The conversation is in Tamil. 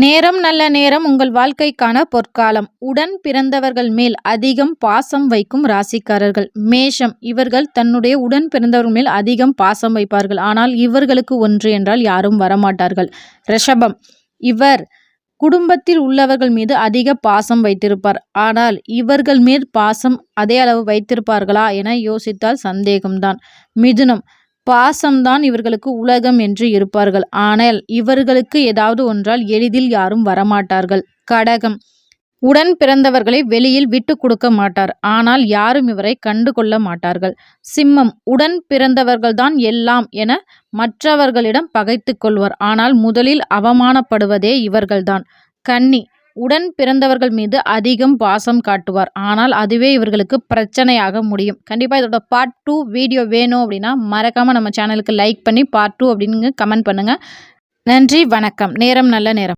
நேரம் நல்ல நேரம் உங்கள் வாழ்க்கைக்கான பொற்காலம். உடன் பிறந்தவர்கள் மேல் அதிகம் பாசம் வைக்கும் ராசிக்காரர்கள். மேஷம், இவர்கள் தன்னுடைய உடன் பிறந்தவர்கள் மேல் அதிகம் பாசம் வைப்பார்கள். ஆனால் இவர்களுக்கு ஒன்று என்றால் யாரும் வரமாட்டார்கள். ரிஷபம், இவர் குடும்பத்தில் உள்ளவர்கள் மீது அதிக பாசம் வைத்திருப்பார். ஆனால் இவர்கள் மேல் பாசம் அதே அளவு வைத்திருப்பார்களா என யோசித்தால் சந்தேகம்தான். மிதுனம், பாசம்தான் இவர்களுக்கு உலகம் என்று இருப்பார்கள். ஆனால் இவர்களுக்கு ஏதாவது ஒன்றால் எளிதில் யாரும் வரமாட்டார்கள். கடகம், உடன் பிறந்தவர்களை வெளியில் விட்டு கொடுக்க மாட்டார். ஆனால் யாரும் இவரை கண்டு கொள்ள மாட்டார்கள். சிம்மம், உடன் பிறந்தவர்கள்தான் எல்லாம் என மற்றவர்களிடம் பகைத்து கொள்வார். ஆனால் முதலில் அவமானப்படுவதே இவர்கள்தான். கன்னி, உடன் பிறந்தவர்கள் மீது அதிகம் பாசம் காட்டுவார். ஆனால் அதுவே இவர்களுக்கு பிரச்சனையாக முடியும். கண்டிப்பாக இதோட பார்ட் 2 வீடியோ வேணும் அப்படின்னா மறக்காமல் நம்ம சேனலுக்கு லைக் பண்ணி பார்ட் 2 அப்படின்னு கமெண்ட் பண்ணுங்கள். நன்றி, வணக்கம். நேரம் நல்ல நேரம்.